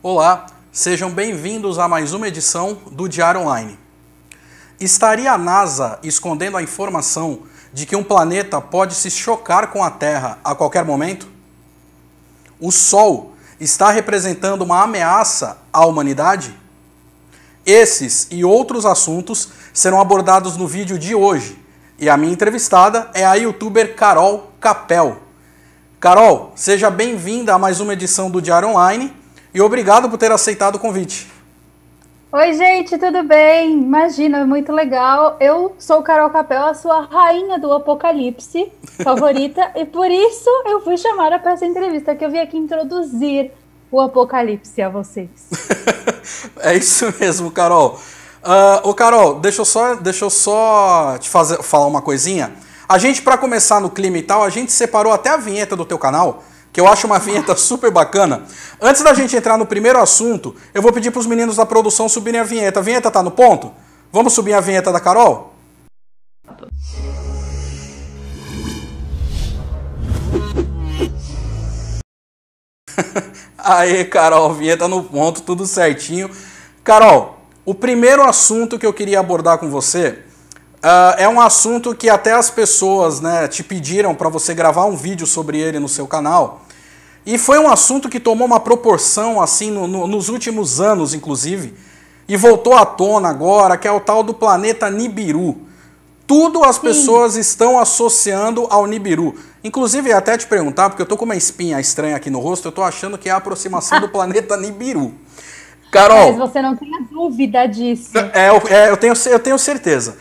Olá, sejam bem-vindos a mais uma edição do Diário Online. Estaria a NASA escondendo a informação de que um planeta pode se chocar com a Terra a qualquer momento? O Sol está representando uma ameaça à humanidade? Esses e outros assuntos serão abordados no vídeo de hoje. E a minha entrevistada é a youtuber Carol Capel. Carol, seja bem-vinda a mais uma edição do Diário Online e obrigado por ter aceitado o convite. Oi, gente, tudo bem? Imagina, muito legal. Eu sou Carol Capel, a sua rainha do apocalipse favorita, e por isso eu fui chamada para essa entrevista, que eu vim aqui introduzir o apocalipse a vocês. É isso mesmo, Carol. Carol, deixa eu só te falar uma coisinha. A gente, para começar no clima e tal, a gente separou até a vinheta do teu canal, que eu acho uma vinheta super bacana. Antes da gente entrar no primeiro assunto, eu vou pedir para os meninos da produção subirem a vinheta. A vinheta tá no ponto? Vamos subir a vinheta da Carol? Aê, Carol, vinheta no ponto, tudo certinho. Carol, o primeiro assunto que eu queria abordar com você é um assunto que até as pessoas, né, te pediram para você gravar um vídeo sobre ele no seu canal. E foi um assunto que tomou uma proporção assim nos últimos anos, inclusive, e voltou à tona agora, que é o tal do planeta Nibiru. Tudo as pessoas estão associando ao Nibiru. Inclusive, até te perguntar, porque eu tô com uma espinha estranha aqui no rosto, eu tô achando que é a aproximação do planeta Nibiru. Carol... Mas você não tem a dúvida disso. Eu tenho certeza.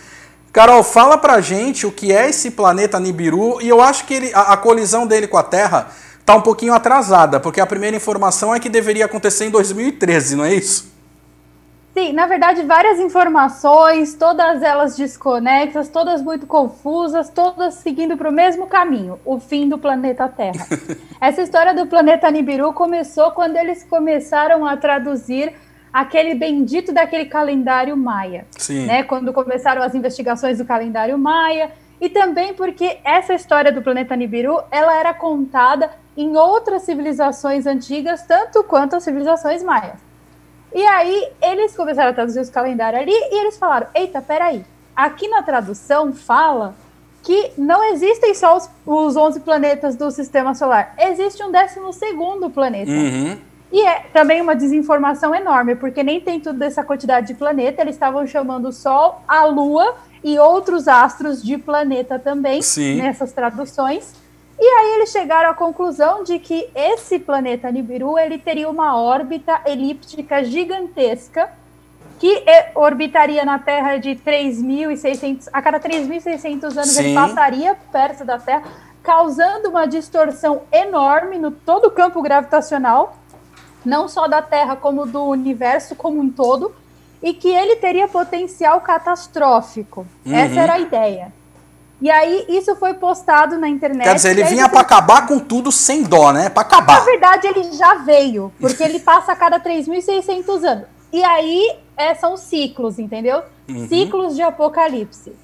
Carol, fala pra gente o que é esse planeta Nibiru, e eu acho que a colisão dele com a Terra tá um pouquinho atrasada, porque a primeira informação é que deveria acontecer em 2013, não é isso? Sim, na verdade, várias informações, todas elas desconexas, todas muito confusas, todas seguindo para o mesmo caminho, o fim do planeta Terra. Essa história do planeta Nibiru começou quando eles começaram a traduzir aquele bendito daquele calendário maia. Sim. Né? Quando começaram as investigações do calendário maia, e também porque essa história do planeta Nibiru, ela era contada em outras civilizações antigas, tanto quanto as civilizações maias. E aí, eles começaram a traduzir os calendários ali, e eles falaram, eita, peraí, aqui na tradução fala que não existem só os 11 planetas do Sistema Solar, existe um 12º planeta. Uhum. E é também uma desinformação enorme, porque nem tem tudo dessa quantidade de planeta, eles estavam chamando o Sol, a Lua e outros astros de planeta também, Sim, nessas traduções. E aí eles chegaram à conclusão de que esse planeta Nibiru, ele teria uma órbita elíptica gigantesca, que orbitaria na Terra de 3.600, a cada 3.600 anos. Sim. Ele passaria perto da Terra, causando uma distorção enorme no todo o campo gravitacional, não só da Terra, como do universo como um todo, e que ele teria potencial catastrófico. Uhum. Essa era a ideia. E aí, isso foi postado na internet. Quer dizer, ele vinha para acabar com tudo sem dó, né? Para acabar. Na verdade, ele já veio, porque ele passa a cada 3.600 anos. E aí, são ciclos, entendeu? Uhum. Ciclos de apocalipse.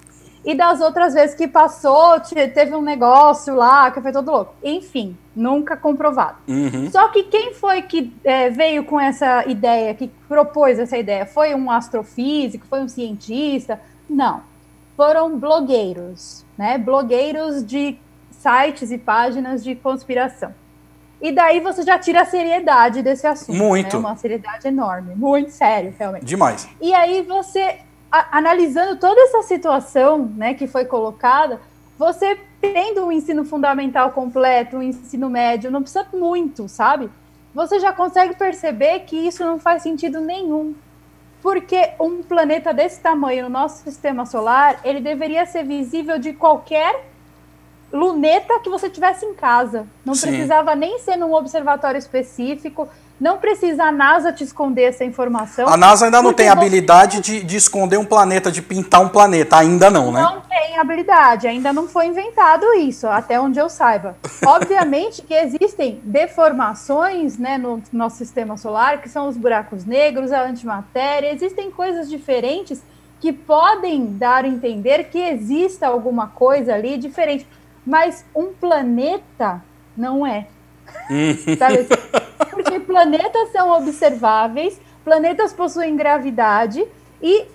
E das outras vezes que passou, teve um negócio lá que foi todo louco. Enfim, nunca comprovado. Uhum. Só que quem foi que veio com essa ideia, que propôs essa ideia? Foi um astrofísico? Foi um cientista? Não. Foram blogueiros, né? Blogueiros de sites e páginas de conspiração. E daí você já tira a seriedade desse assunto. Muito. Né? Uma seriedade enorme, muito sério, realmente. Demais. E aí você, analisando toda essa situação, né, que foi colocada, você tendo um ensino fundamental completo, um ensino médio, não precisa muito, sabe? Você já consegue perceber que isso não faz sentido nenhum. Porque um planeta desse tamanho no nosso sistema solar, ele deveria ser visível de qualquer luneta que você tivesse em casa. Não Sim. precisava nem ser num observatório específico, não precisa a NASA te esconder essa informação. A NASA ainda não tem habilidade de esconder um planeta, de pintar um planeta, ainda não, né? Não tem habilidade, ainda não foi inventado isso, até onde eu saiba. Obviamente que existem deformações, né, no nosso sistema solar, que são os buracos negros, a antimatéria, existem coisas diferentes que podem dar a entender que exista alguma coisa ali diferente, mas um planeta não é. Sabe? Porque planetas são observáveis, planetas possuem gravidade e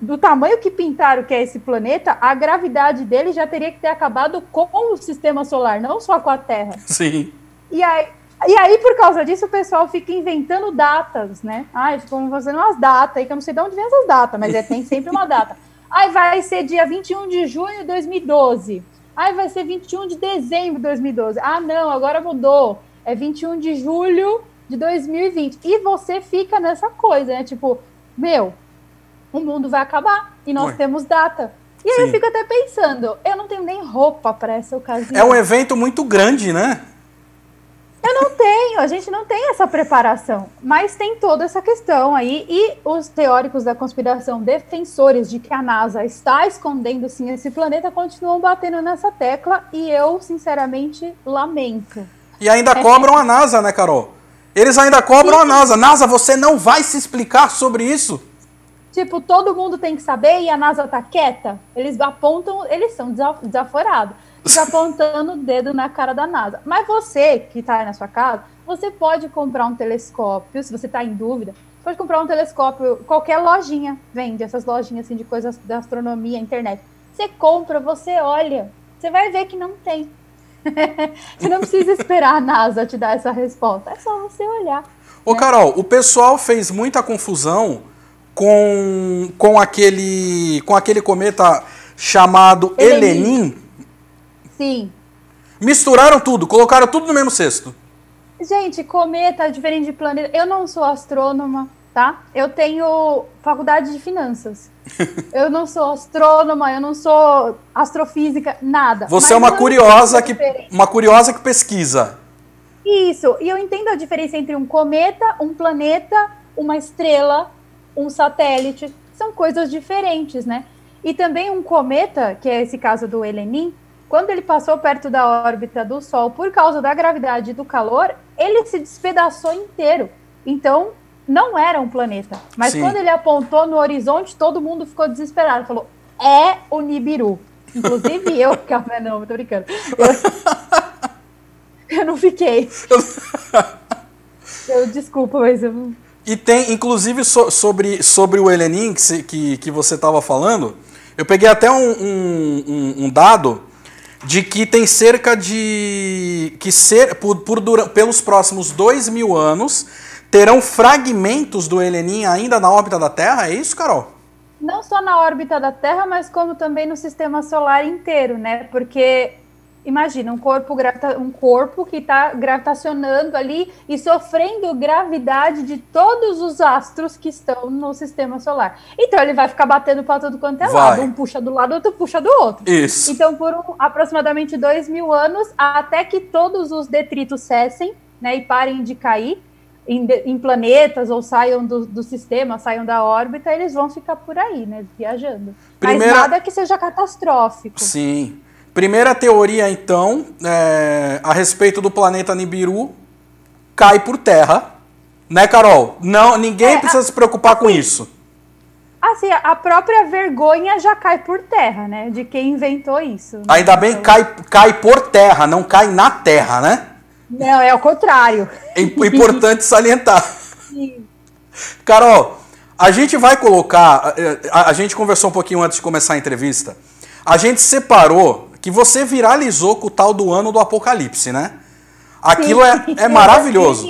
do tamanho que pintaram que é esse planeta, a gravidade dele já teria que ter acabado com o sistema solar, não só com a Terra. Sim. E aí, por causa disso, o pessoal fica inventando datas, né? Ficam fazendo umas datas aí, que eu não sei de onde vem essas datas, mas tem sempre uma data. Vai ser dia 21 de junho de 2012. Vai ser 21 de dezembro de 2012. Não, agora mudou. É 21 de julho de 2020. E você fica nessa coisa, né? Tipo, o mundo vai acabar e nós temos data. E aí eu fico até pensando, eu não tenho nem roupa para essa ocasião. É um evento muito grande, né? Eu não tenho, a gente não tem essa preparação, mas tem toda essa questão aí, e os teóricos da conspiração, defensores de que a NASA está escondendo sim esse planeta, continuam batendo nessa tecla, e eu, sinceramente, lamento. E ainda cobram a NASA, né, Carol? Eles ainda cobram a NASA. NASA, você não vai se explicar sobre isso? Tipo, todo mundo tem que saber e a NASA tá quieta? Eles apontam, eles são desaforados. Apontando o dedo na cara da NASA. Mas você, que está aí na sua casa, você pode comprar um telescópio, se você está em dúvida, pode comprar um telescópio, qualquer lojinha vende, essas lojinhas assim, de coisas da astronomia, internet. Você compra, você olha, você vai ver que não tem. Você não precisa esperar a NASA te dar essa resposta, é só você olhar. Ô, né? Carol, o pessoal fez muita confusão com aquele cometa chamado Elenin. Sim. Misturaram tudo, colocaram tudo no mesmo cesto. Gente, cometa é diferente de planeta. Eu não sou astrônoma, tá? Eu tenho faculdade de finanças. Eu não sou astrônoma, eu não sou astrofísica, nada. Você é uma curiosa que pesquisa. Isso, e eu entendo a diferença entre um cometa, um planeta, uma estrela, um satélite. São coisas diferentes, né? E também um cometa, que é esse caso do Elenin, quando ele passou perto da órbita do Sol, por causa da gravidade e do calor, ele se despedaçou inteiro. Então, não era um planeta. Mas quando ele apontou no horizonte, todo mundo ficou desesperado. Falou, é o Nibiru. Inclusive eu, não, tô brincando. Eu não fiquei. Desculpa, mas eu... E tem, inclusive, sobre o Elenin, que você estava falando, eu peguei até um dado de que tem cerca de... pelos próximos 2.000 anos, terão fragmentos do Elenin ainda na órbita da Terra? É isso, Carol? Não só na órbita da Terra, mas como também no sistema solar inteiro, né? Porque, imagina, um corpo que está gravitacionando ali e sofrendo gravidade de todos os astros que estão no sistema solar. Então ele vai ficar batendo para todo quanto é lado. Um puxa do lado, outro puxa do outro. Isso. Então, por aproximadamente 2.000 anos, até que todos os detritos cessem, né, e parem de cair em planetas ou saiam do sistema, saiam da órbita, eles vão ficar por aí, né, viajando. Mas nada que seja catastrófico. Sim. Primeira teoria, então, a respeito do planeta Nibiru, cai por terra. Né, Carol? Não, ninguém precisa se preocupar com isso. Assim, a própria vergonha já cai por terra, né? De quem inventou isso. Né? Ainda bem que cai por terra, não cai na terra, né? Não, é o contrário. É importante salientar. Sim. Carol, a gente vai colocar... A gente conversou um pouquinho antes de começar a entrevista. A gente separou que você viralizou com o tal do ano do apocalipse, né? Aquilo é maravilhoso.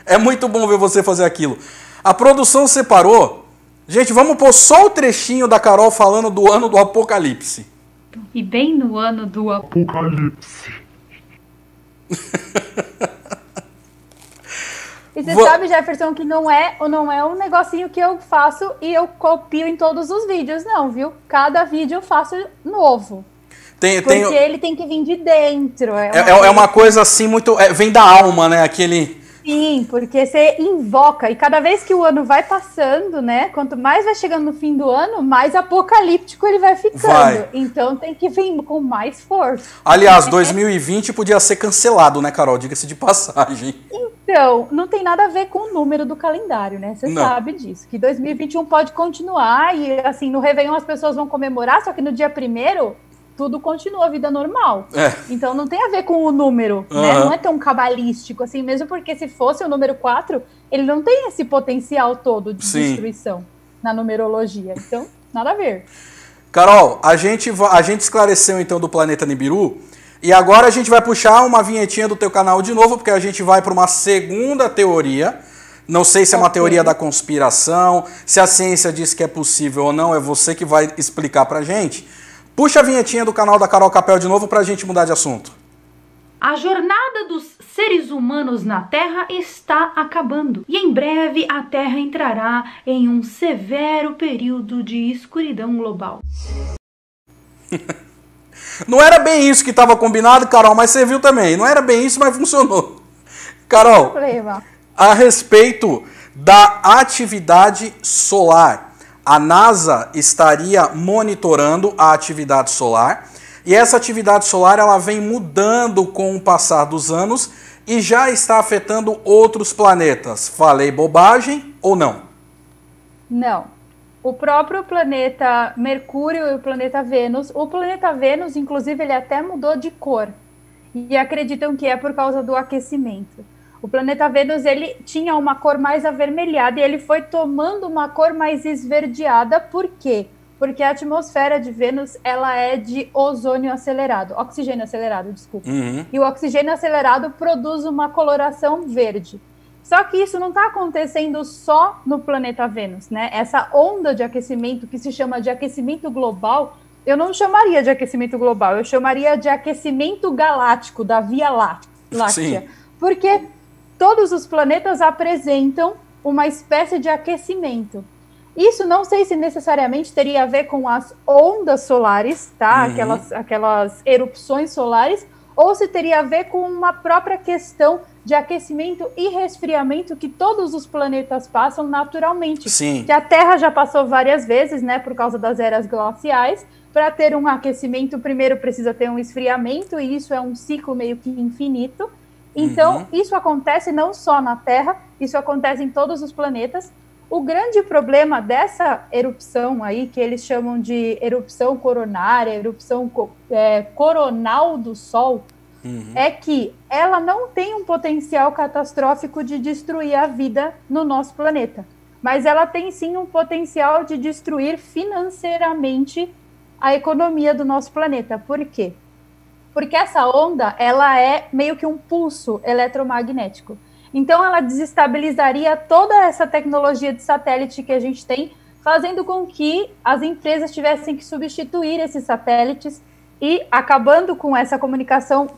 É muito bom ver você fazer aquilo. A produção separou. Gente, vamos pôr só o trechinho da Carol falando do ano do apocalipse. E bem no ano do apocalipse. E você sabe, Jefferson, que não é um negocinho que eu faço e eu copio em todos os vídeos, não, viu? Cada vídeo eu faço novo. Porque ele tem que vir de dentro. É uma coisa assim muito... vem da alma, né? Aquele... Sim, porque você invoca, e cada vez que o ano vai passando, né, quanto mais vai chegando no fim do ano, mais apocalíptico ele vai ficando. Então tem que vir com mais força. Aliás, 2020 podia ser cancelado, né, Carol? Diga-se de passagem. Então, não tem nada a ver com o número do calendário, né? Você sabe disso, que 2021 pode continuar, e assim, no Réveillon as pessoas vão comemorar, só que no dia 1º tudo continua a vida normal. É. Então não tem a ver com o número, né? Não é tão cabalístico assim, mesmo porque se fosse o número 4, ele não tem esse potencial todo de destruição na numerologia. Então, nada a ver. Carol, a gente esclareceu então do planeta Nibiru, e agora a gente vai puxar uma vinhetinha do teu canal de novo, porque a gente vai para uma segunda teoria. Não sei se é uma teoria da conspiração, se a ciência diz que é possível ou não, é você que vai explicar pra gente. Puxa a vinhetinha do canal da Carol Capel de novo pra gente mudar de assunto. A jornada dos seres humanos na Terra está acabando e em breve a Terra entrará em um severo período de escuridão global. Não era bem isso que estava combinado, Carol, mas você viu também. Não era bem isso, mas funcionou. Carol, a respeito da atividade solar, a NASA estaria monitorando a atividade solar e essa atividade solar ela vem mudando com o passar dos anos e já está afetando outros planetas. Falei bobagem ou não? Não. O próprio planeta Mercúrio e o planeta Vênus, inclusive, ele até mudou de cor. E acreditam que é por causa do aquecimento. O planeta Vênus, ele tinha uma cor mais avermelhada e ele foi tomando uma cor mais esverdeada. Por quê? Porque a atmosfera de Vênus, ela é de oxigênio acelerado, desculpa. E o oxigênio acelerado produz uma coloração verde. Só que isso não está acontecendo só no planeta Vênus, né? Essa onda de aquecimento, que se chama de aquecimento global, eu não chamaria de aquecimento global, eu chamaria de aquecimento galáctico, da Via Láctea. Sim. Porque todos os planetas apresentam uma espécie de aquecimento. Isso não sei se necessariamente teria a ver com as ondas solares, tá? Aquelas erupções solares, ou se teria a ver com uma própria questão de aquecimento e resfriamento que todos os planetas passam naturalmente. Sim. Que a Terra já passou várias vezes, né, por causa das eras glaciais. Para ter um aquecimento, primeiro precisa ter um esfriamento, e isso é um ciclo meio que infinito. Então, isso acontece não só na Terra, isso acontece em todos os planetas. O grande problema dessa erupção aí, que eles chamam de erupção coronária, erupção coronal do Sol, é que ela não tem um potencial catastrófico de destruir a vida no nosso planeta. Mas ela tem sim um potencial de destruir financeiramente a economia do nosso planeta. Por quê? Porque essa onda, ela é meio que um pulso eletromagnético. Então, ela desestabilizaria toda essa tecnologia de satélite que a gente tem, fazendo com que as empresas tivessem que substituir esses satélites e acabando com essa comunicação,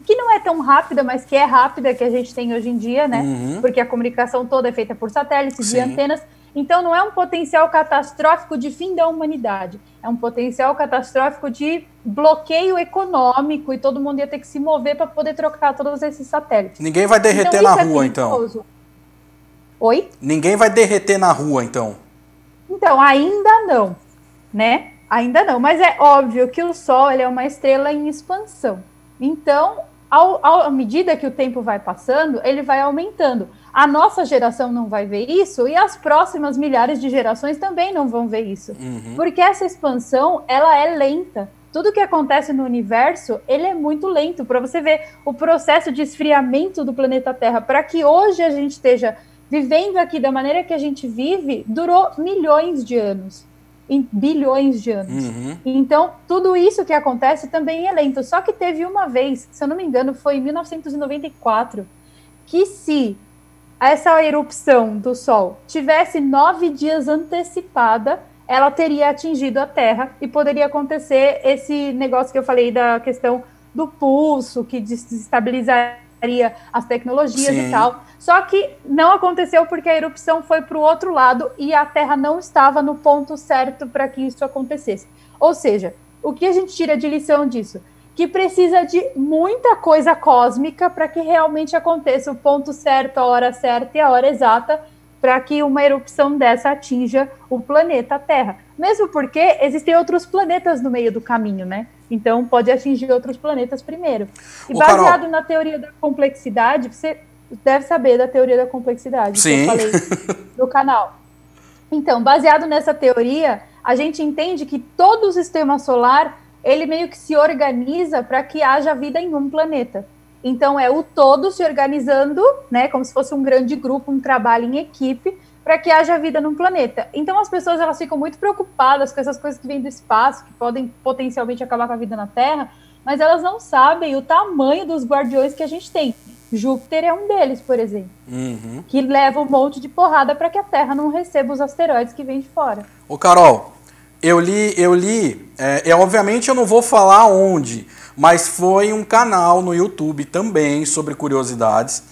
que não é tão rápida, mas que é rápida, que a gente tem hoje em dia, né? Porque a comunicação toda é feita por satélites e antenas. Então, não é um potencial catastrófico de fim da humanidade. É um potencial catastrófico de bloqueio econômico e todo mundo ia ter que se mover para poder trocar todos esses satélites. Ninguém vai derreter na rua, então? Oi? Ninguém vai derreter na rua, então? Então, ainda não, né? Ainda não. Mas é óbvio que o Sol ele é uma estrela em expansão. Então, à medida que o tempo vai passando, ele vai aumentando. A nossa geração não vai ver isso e as próximas milhares de gerações também não vão ver isso. Porque essa expansão, ela é lenta. Tudo que acontece no universo, ele é muito lento. Para você ver o processo de esfriamento do planeta Terra, para que hoje a gente esteja vivendo aqui da maneira que a gente vive, durou milhões de anos. Em bilhões de anos. Então, tudo isso que acontece também é lento. Só que teve uma vez, se eu não me engano, foi em 1994, que se essa erupção do Sol tivesse 9 dias antecipada, ela teria atingido a Terra e poderia acontecer esse negócio que eu falei da questão do pulso, que desestabilizaria as tecnologias e tal. Só que não aconteceu porque a erupção foi para o outro lado e a Terra não estava no ponto certo para que isso acontecesse. Ou seja, o que a gente tira de lição disso? Que precisa de muita coisa cósmica para que realmente aconteça o ponto certo, a hora certa e a hora exata para que uma erupção dessa atinja o planeta Terra. Mesmo porque existem outros planetas no meio do caminho, né? Então pode atingir outros planetas primeiro. E baseado na teoria da complexidade, você deve saber da teoria da complexidade, Sim. que eu falei no canal. Então, baseado nessa teoria, a gente entende que todo o sistema solar ele meio que se organiza para que haja vida em um planeta. Então, é o todo se organizando, né, como se fosse um grande grupo, um trabalho em equipe, para que haja vida num planeta. Então, as pessoas elas ficam muito preocupadas com essas coisas que vêm do espaço, que podem potencialmente acabar com a vida na Terra, mas elas não sabem o tamanho dos guardiões que a gente tem. Júpiter é um deles, por exemplo, que leva um monte de porrada para que a Terra não receba os asteroides que vêm de fora. Ô Carol, eu li, obviamente eu não vou falar onde, mas foi um canal no YouTube também sobre curiosidades.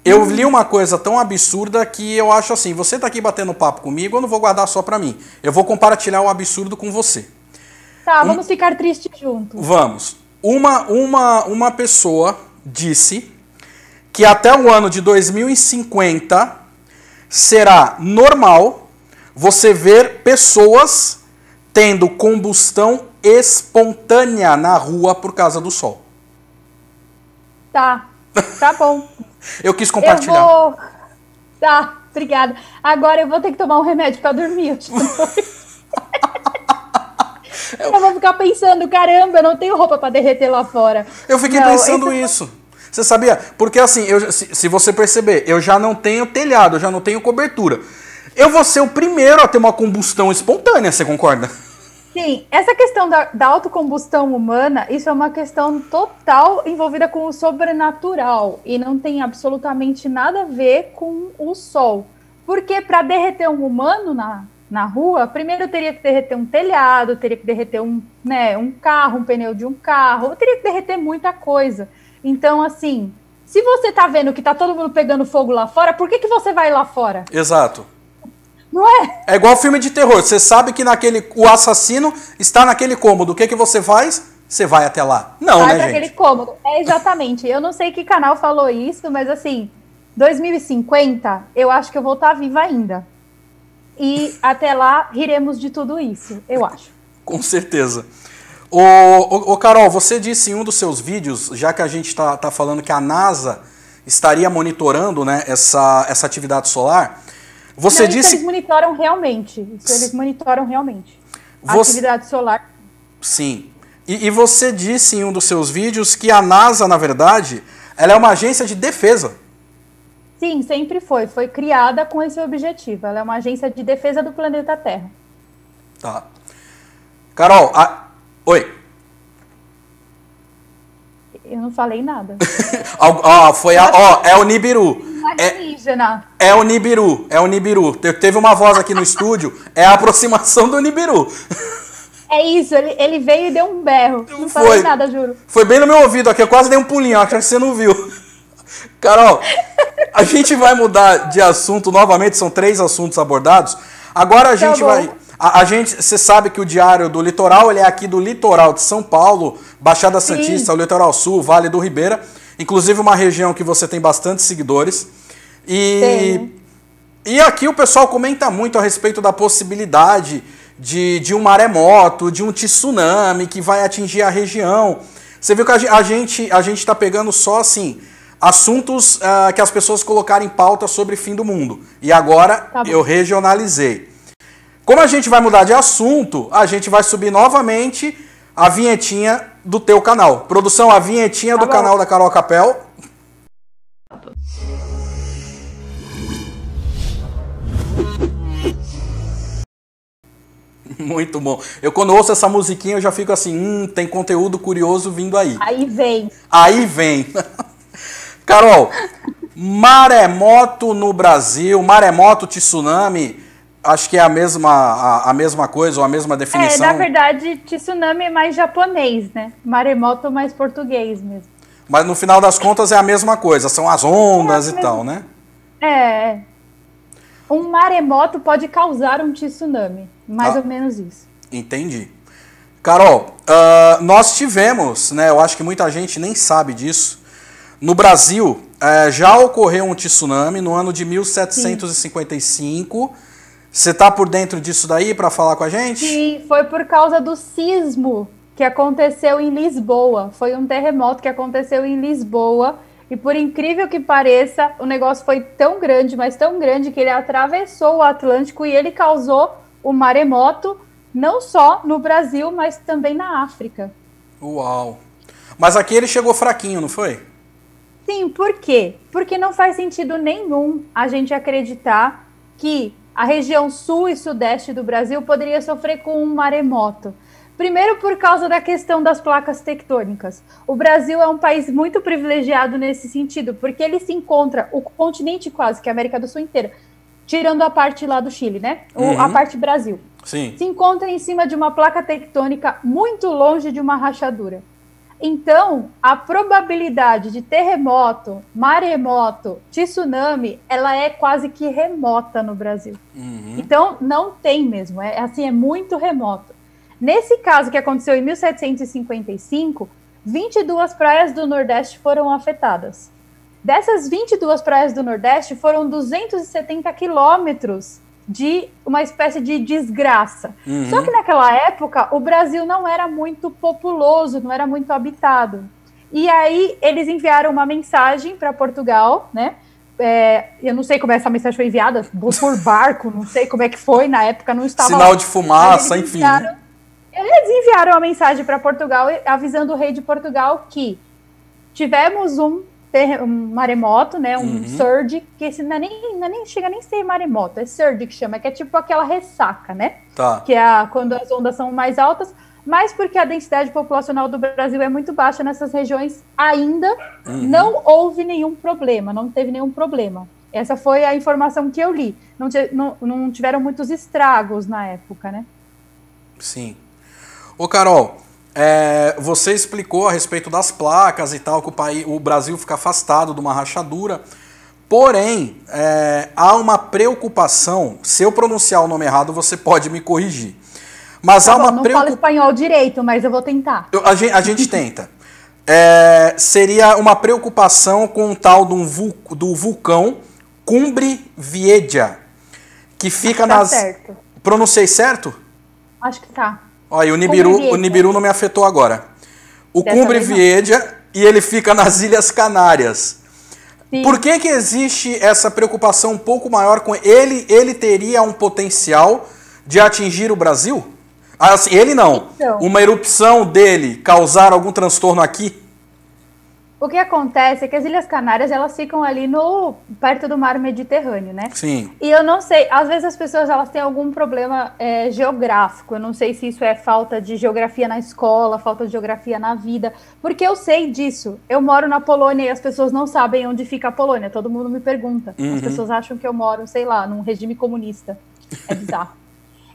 Eu li uma coisa tão absurda que eu acho assim, você tá aqui batendo papo comigo, eu não vou guardar só pra mim. Eu vou compartilhar o absurdo com você. Tá, vamos ficar tristes juntos. Vamos. Uma pessoa disse que até o ano de 2050 será normal você ver pessoas tendo combustão espontânea na rua por causa do sol. Tá bom. Eu quis compartilhar. Tá, obrigada. Agora eu vou ter que tomar um remédio pra dormir. Eu vou ficar pensando, caramba, eu não tenho roupa pra derreter lá fora. Eu fiquei pensando isso. Você sabia? Porque assim, se você perceber, eu já não tenho telhado, eu já não tenho cobertura. Eu vou ser o primeiro a ter uma combustão espontânea, você concorda? Sim, essa questão da autocombustão humana, isso é uma questão total envolvida com o sobrenatural e não tem absolutamente nada a ver com o sol. Porque para derreter um humano na rua, primeiro teria que derreter um telhado, teria que derreter um carro, um pneu de um carro, teria que derreter muita coisa. Então, assim, se você tá vendo que tá todo mundo pegando fogo lá fora, por que você vai lá fora? Exato. Não é? É igual filme de terror. Você sabe que o assassino está naquele cômodo. O que você faz? Você vai até lá. Não, vai né, pra gente? aquele cômodo. É, exatamente. Eu não sei que canal falou isso, mas assim, 2050, eu acho que eu vou estar viva ainda. E até lá, riremos de tudo isso, eu acho. Com certeza. Ô Carol, você disse em um dos seus vídeos, já que a gente está falando que a NASA estaria monitorando, né, essa atividade solar... Você disse... Eles monitoram realmente. Eles monitoram realmente. A atividade solar. Sim. E você disse em um dos seus vídeos que a NASA, na verdade, ela é uma agência de defesa. Sim, sempre foi. Foi criada com esse objetivo. Ela é uma agência de defesa do planeta Terra. Tá. Carol, oi. Eu não falei nada. É o Nibiru. É o Nibiru. Teve uma voz aqui no estúdio, é a aproximação do Nibiru. É isso, ele veio e deu um berro. Não falei nada, juro. Foi bem no meu ouvido aqui, eu quase dei um pulinho, acho que você não viu. Carol, a gente vai mudar de assunto novamente, são 3 assuntos abordados. Agora a gente vai... Você sabe que o Diário do Litoral, ele é aqui do litoral de São Paulo, Baixada Santista, o Litoral Sul, Vale do Ribeira, inclusive uma região que você tem bastante seguidores. E aqui o pessoal comenta muito a respeito da possibilidade de um maremoto, de um tsunami que vai atingir a região. Você viu que a gente está pegando só assim assuntos que as pessoas colocaram em pauta sobre fim do mundo. E agora eu regionalizei. Como a gente vai mudar de assunto, a gente vai subir novamente a vinhetinha do teu canal. Produção, a vinhetinha do canal da Carol Capel. Muito bom. Eu quando ouço essa musiquinha eu já fico assim, tem conteúdo curioso vindo aí. Aí vem. Carol, maremoto no Brasil, maremoto, tsunami, acho que é a mesma coisa ou a mesma definição. Na verdade, tsunami é mais japonês, né? Maremoto mais português mesmo. Mas no final das contas é a mesma coisa, são as ondas e tal, né? Um maremoto pode causar um tsunami, mais ou menos isso. Entendi. Carol, nós tivemos, né, eu acho que muita gente nem sabe disso, no Brasil já ocorreu um tsunami no ano de 1755. Sim. Você tá por dentro disso daí para falar com a gente? Sim, foi por causa do sismo que aconteceu em Lisboa. Foi um terremoto que aconteceu em Lisboa. E por incrível que pareça, o negócio foi tão grande, mas tão grande, que ele atravessou o Atlântico e ele causou o maremoto não só no Brasil, mas também na África. Uau! Mas aqui ele chegou fraquinho, não foi? Sim, por quê? Porque não faz sentido nenhum a gente acreditar que a região sul e sudeste do Brasil poderia sofrer com um maremoto. Primeiro, por causa da questão das placas tectônicas. O Brasil é um país muito privilegiado nesse sentido, porque ele se encontra, o continente quase, que é a América do Sul inteira, tirando a parte lá do Chile, né? A parte Brasil. Sim. Se encontra em cima de uma placa tectônica muito longe de uma rachadura. Então, a probabilidade de terremoto, maremoto, tsunami, ela é quase que remota no Brasil. Então, não tem mesmo, é muito remoto. Nesse caso que aconteceu em 1755, 22 praias do Nordeste foram afetadas. Dessas 22 praias do Nordeste, foram 270 quilômetros de uma espécie de desgraça. Só que naquela época, o Brasil não era muito populoso, não era muito habitado. E aí, eles enviaram uma mensagem para Portugal, né? Eu não sei como essa mensagem foi enviada, por barco, não sei como é que foi, na época não estava... Sinal de fumaça, enfim. Eles enviaram uma mensagem para Portugal, avisando o rei de Portugal que tivemos um maremoto, né, um surge, que esse não chega nem a ser maremoto, é surge que chama, que é tipo aquela ressaca, né? Tá. Que é quando as ondas são mais altas, mas porque a densidade populacional do Brasil é muito baixa nessas regiões, ainda não houve nenhum problema, não teve nenhum problema. Essa foi a informação que eu li. Não tiveram muitos estragos na época, né? Sim. Ô, Carol, você explicou a respeito das placas e tal, que o Brasil fica afastado de uma rachadura. Porém, há uma preocupação. Se eu pronunciar o nome errado, você pode me corrigir. Mas há uma não falo espanhol direito, mas eu vou tentar. A gente tenta. Seria uma preocupação com o tal do vulcão Cumbre Vieja, que fica nas... certo. Pronunciei certo? Acho que tá. Olha, o Nibiru não me afetou agora. O Cumbre Vieja, e ele fica nas Ilhas Canárias. Sim. Por que existe essa preocupação um pouco maior com ele? Ele teria um potencial de atingir o Brasil? Assim, ele não. Então, uma erupção dele causar algum transtorno aqui? O que acontece é que as Ilhas Canárias, elas ficam ali perto do mar Mediterrâneo, né? Sim. E eu não sei, às vezes as pessoas elas têm algum problema geográfico. Eu não sei se isso é falta de geografia na escola, falta de geografia na vida, porque eu sei disso. Eu moro na Polônia e as pessoas não sabem onde fica a Polônia. Todo mundo me pergunta. As pessoas acham que eu moro, sei lá, num regime comunista. É bizarro.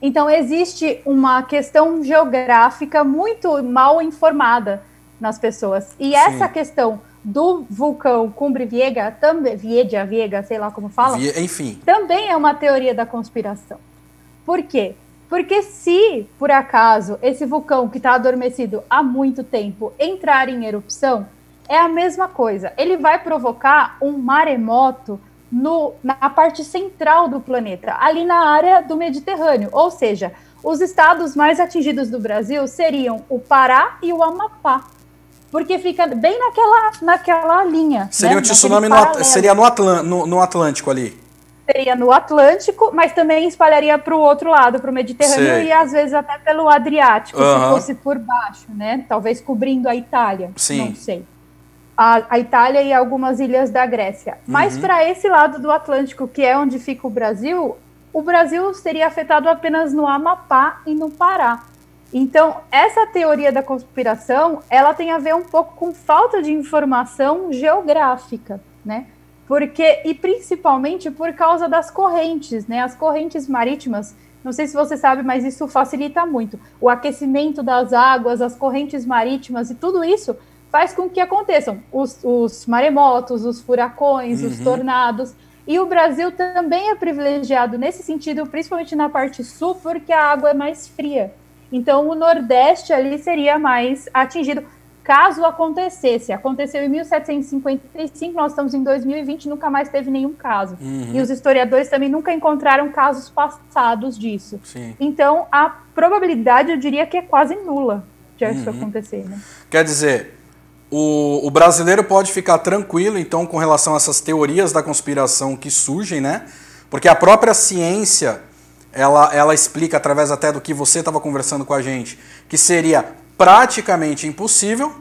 Então, existe uma questão geográfica muito mal informada nas pessoas. E essa questão do vulcão Cumbre Vieja, também, Viega, sei lá como fala, enfim, também é uma teoria da conspiração. Por quê? Porque se, por acaso, esse vulcão que está adormecido há muito tempo entrar em erupção, é a mesma coisa. Ele vai provocar um maremoto na parte central do planeta, ali na área do Mediterrâneo. Ou seja, os estados mais atingidos do Brasil seriam o Pará e o Amapá. Porque fica bem naquela linha. Seria um tsunami seria no Atlântico ali. Seria no Atlântico, mas também espalharia para o outro lado, para o Mediterrâneo, e às vezes até pelo Adriático, se fosse por baixo, né? Talvez cobrindo a Itália. Sim. Não sei. A Itália e algumas ilhas da Grécia. Mas para esse lado do Atlântico, que é onde fica o Brasil seria afetado apenas no Amapá e no Pará. Então, essa teoria da conspiração, ela tem a ver um pouco com falta de informação geográfica, né? E principalmente por causa das correntes, né? As correntes marítimas, não sei se você sabe, mas isso facilita muito. O aquecimento das águas, as correntes marítimas e tudo isso faz com que aconteçam os maremotos, os furacões, os tornados. E o Brasil também é privilegiado nesse sentido, principalmente na parte sul, porque a água é mais fria. Então, o Nordeste ali seria mais atingido, caso acontecesse. Aconteceu em 1755, nós estamos em 2020, nunca mais teve nenhum caso. E os historiadores também nunca encontraram casos passados disso. Sim. Então, a probabilidade, eu diria que é quase nula de isso acontecer. Né? Quer dizer, o brasileiro pode ficar tranquilo, então, com relação a essas teorias da conspiração que surgem, né? Porque a própria ciência... ela explica, através até do que você estava conversando com a gente, que seria praticamente impossível.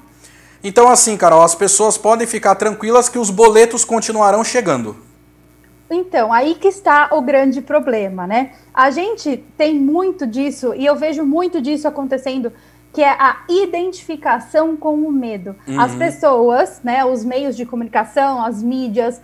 Então, assim, Carol, as pessoas podem ficar tranquilas que os boletos continuarão chegando. Então, aí que está o grande problema, né? A gente tem muito disso, e eu vejo muito disso acontecendo, que é a identificação com o medo. As pessoas, né, os meios de comunicação, as mídias,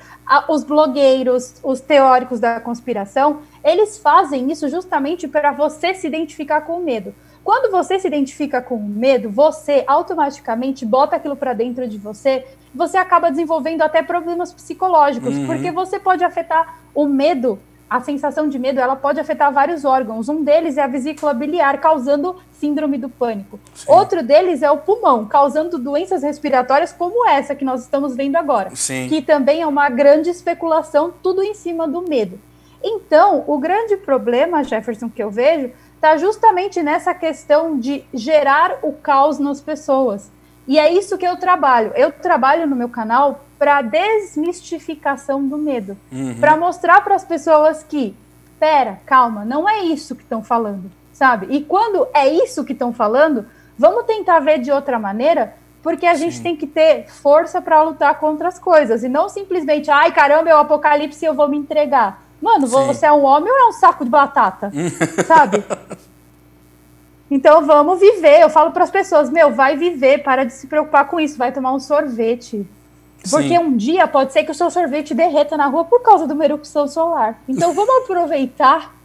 os blogueiros, os teóricos da conspiração, eles fazem isso justamente para você se identificar com o medo. Quando você se identifica com o medo, você automaticamente bota aquilo para dentro de você, você acaba desenvolvendo até problemas psicológicos, porque você pode afetar o medo. A sensação de medo, ela pode afetar vários órgãos. Um deles é a vesícula biliar, causando síndrome do pânico. Sim. Outro deles é o pulmão, causando doenças respiratórias como essa que nós estamos vendo agora. Sim. Que também é uma grande especulação, tudo em cima do medo. Então, o grande problema, Jefferson, que eu vejo, está justamente nessa questão de gerar o caos nas pessoas. E é isso que eu trabalho. Eu trabalho no meu canal para desmistificação do medo. Para mostrar para as pessoas que, pera, calma, não é isso que estão falando, sabe? E quando é isso que estão falando, vamos tentar ver de outra maneira, porque a gente tem que ter força para lutar contra as coisas. E não simplesmente, ai, caramba, é o apocalipse e eu vou me entregar. Mano, você é um homem ou é um saco de batata? Sabe? Então vamos viver. Eu falo para as pessoas, vai viver, para de se preocupar com isso, vai tomar um sorvete. Porque um dia pode ser que o seu sorvete derreta na rua por causa de uma erupção solar. Então vamos aproveitar,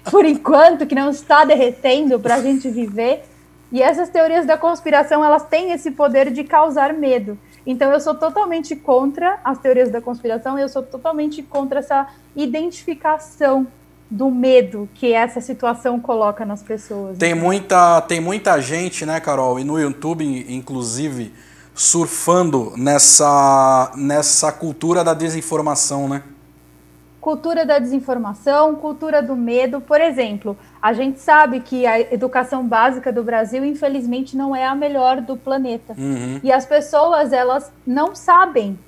por enquanto, que não está derretendo, para a gente viver. E essas teorias da conspiração, elas têm esse poder de causar medo. Então eu sou totalmente contra as teorias da conspiração, eu sou totalmente contra essa identificação do medo que essa situação coloca nas pessoas. Tem muita gente, né, Carol, e no YouTube, inclusive, surfando nessa cultura da desinformação, né? Cultura da desinformação, cultura do medo. Por exemplo, a gente sabe que a educação básica do Brasil, infelizmente, não é a melhor do planeta. E as pessoas, elas não sabem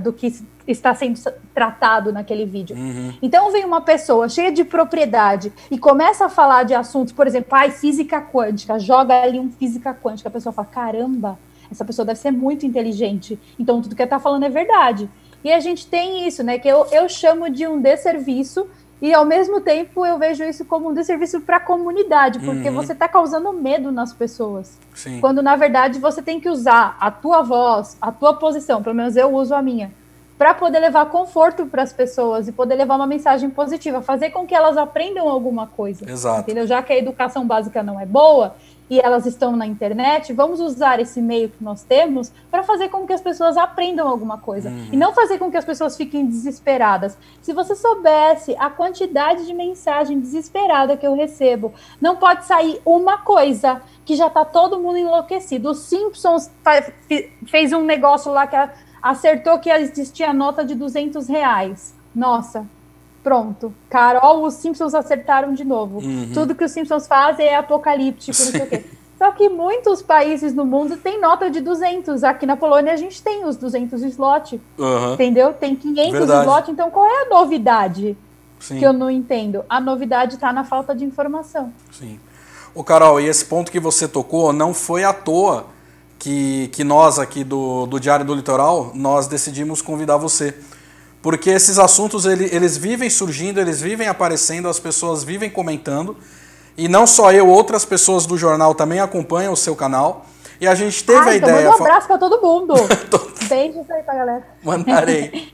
do que está sendo tratado naquele vídeo. Então vem uma pessoa cheia de propriedade e começa a falar de assuntos, por exemplo, física quântica, joga ali um física quântica, a pessoa fala, caramba, essa pessoa deve ser muito inteligente, então tudo que ela está falando é verdade. E a gente tem isso, né, que eu chamo de um desserviço, e ao mesmo tempo eu vejo isso como um desserviço para a comunidade, porque você está causando medo nas pessoas. Sim. Quando na verdade você tem que usar a tua voz, a tua posição, pelo menos eu uso a minha, para poder levar conforto para as pessoas e poder levar uma mensagem positiva, fazer com que elas aprendam alguma coisa. Exato. Entendeu? Já que a educação básica não é boa e elas estão na internet, vamos usar esse meio que nós temos para fazer com que as pessoas aprendam alguma coisa. E não fazer com que as pessoas fiquem desesperadas. Se você soubesse a quantidade de mensagem desesperada que eu recebo, não pode sair uma coisa que já está todo mundo enlouquecido. Os Simpsons fez um negócio lá que acertou que existia nota de R$200. Nossa, pronto. Carol, os Simpsons acertaram de novo. Tudo que os Simpsons fazem é apocalíptico, não sei o quê. Só que muitos países no mundo têm nota de 200. Aqui na Polônia a gente tem os 200 slot. Entendeu? Tem 500 slot. Então qual é a novidade? Sim. Que eu não entendo? A novidade está na falta de informação. Sim. Ô Carol, e esse ponto que você tocou não foi à toa que nós aqui do Diário do Litoral, nós decidimos convidar você. Porque esses assuntos, eles vivem surgindo, eles vivem aparecendo, as pessoas vivem comentando. E não só eu, outras pessoas do jornal também acompanham o seu canal. E a gente teve a ideia... Manda um abraço pra todo mundo. Beijos aí pra galera. Mandarei.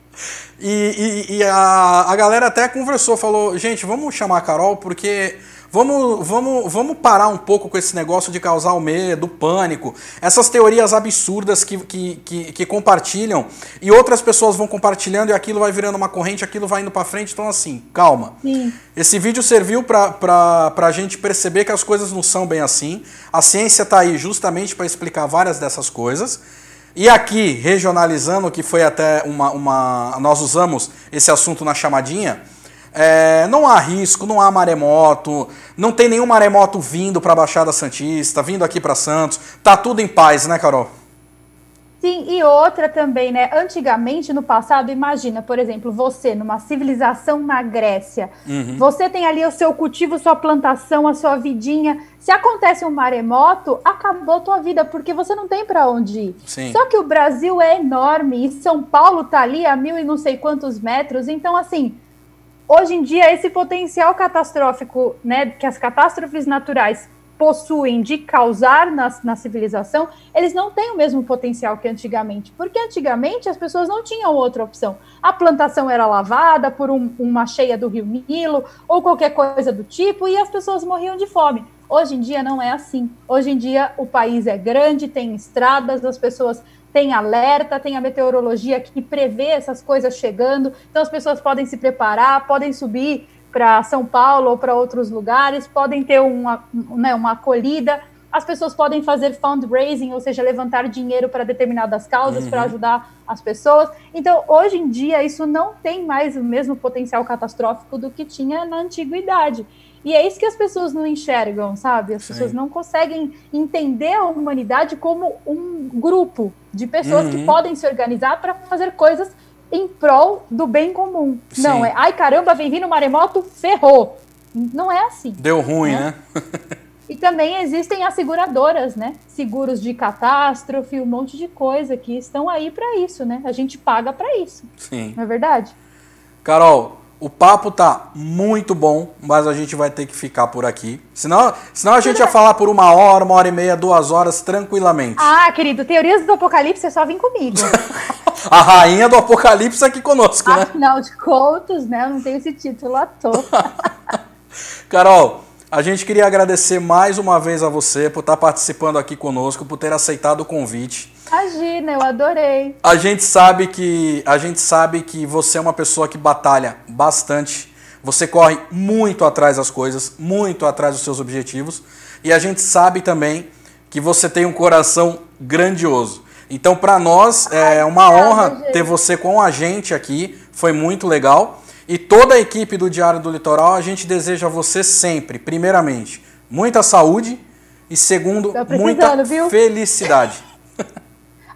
E a galera até conversou, falou, gente, vamos chamar a Carol porque... Vamos parar um pouco com esse negócio de causar o medo, o pânico, essas teorias absurdas que compartilham e outras pessoas vão compartilhando e aquilo vai virando uma corrente, aquilo vai indo pra frente. Então assim, calma. Sim. Esse vídeo serviu pra gente perceber que as coisas não são bem assim. A ciência tá aí justamente para explicar várias dessas coisas. E aqui, regionalizando, que foi até nós usamos esse assunto na chamadinha, não há risco, não há maremoto, não tem nenhum maremoto vindo para a Baixada Santista, vindo aqui para Santos, tá tudo em paz, né, Carol? Sim, e outra também, né? Antigamente, no passado, imagina, por exemplo, você numa civilização na Grécia, você tem ali o seu cultivo, sua plantação, a sua vidinha. Se acontece um maremoto, acabou tua vida, porque você não tem para onde ir. Sim. Só que o Brasil é enorme e São Paulo tá ali a 1.000 e não sei quantos metros, então assim, hoje em dia esse potencial catastrófico, né, que as catástrofes naturais possuem de causar na civilização, eles não têm o mesmo potencial que antigamente, porque antigamente as pessoas não tinham outra opção. A plantação era lavada por uma cheia do rio Nilo, ou qualquer coisa do tipo, e as pessoas morriam de fome. Hoje em dia não é assim. Hoje em dia o país é grande, tem estradas, as pessoas têm alerta, tem a meteorologia que prevê essas coisas chegando, então as pessoas podem se preparar, podem subir para São Paulo ou para outros lugares, podem ter uma acolhida, as pessoas podem fazer fundraising, ou seja, levantar dinheiro para determinadas causas, para ajudar as pessoas. Então, hoje em dia, isso não tem mais o mesmo potencial catastrófico do que tinha na antiguidade. E é isso que as pessoas não enxergam, sabe? As pessoas não conseguem entender a humanidade como um grupo de pessoas que podem se organizar para fazer coisas em prol do bem comum. Sim. Não, ai caramba, vem vindo um maremoto, ferrou. Não é assim. Deu ruim, né? E também existem as seguradoras, né? Seguros de catástrofe, um monte de coisa que estão aí para isso, né? A gente paga para isso. Sim. Não é verdade? Carol, o papo tá muito bom, mas a gente vai ter que ficar por aqui. Senão a gente ia falar por 1 hora, 1 hora e meia, 2 horas tranquilamente. Ah, querido, teorias do apocalipse é só vir comigo. A rainha do apocalipse aqui conosco, né? Afinal de contas, né? Eu não tenho esse título à toa. Carol, a gente queria agradecer mais uma vez a você por estar participando aqui conosco, por ter aceitado o convite. Imagina, eu adorei. A gente sabe que você é uma pessoa que batalha bastante. Você corre muito atrás das coisas, muito atrás dos seus objetivos. E a gente sabe também que você tem um coração grandioso. Então, para nós, é uma honra ter você com a gente aqui. Foi muito legal. E toda a equipe do Diário do Litoral, a gente deseja a você sempre, primeiramente, muita saúde e, segundo, muita felicidade.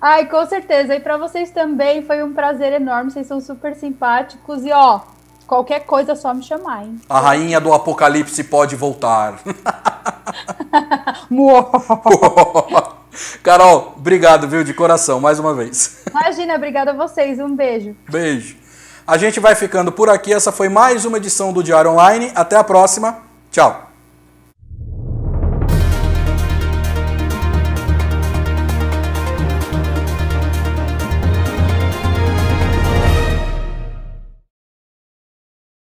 Ai, com certeza. E para vocês também, foi um prazer enorme. Vocês são super simpáticos. E, ó, qualquer coisa é só me chamar, hein? A rainha do apocalipse pode voltar. Carol, obrigado, viu, de coração, mais uma vez. Imagina, obrigada a vocês. Um beijo. Beijo. A gente vai ficando por aqui. Essa foi mais uma edição do Diário Online. Até a próxima. Tchau.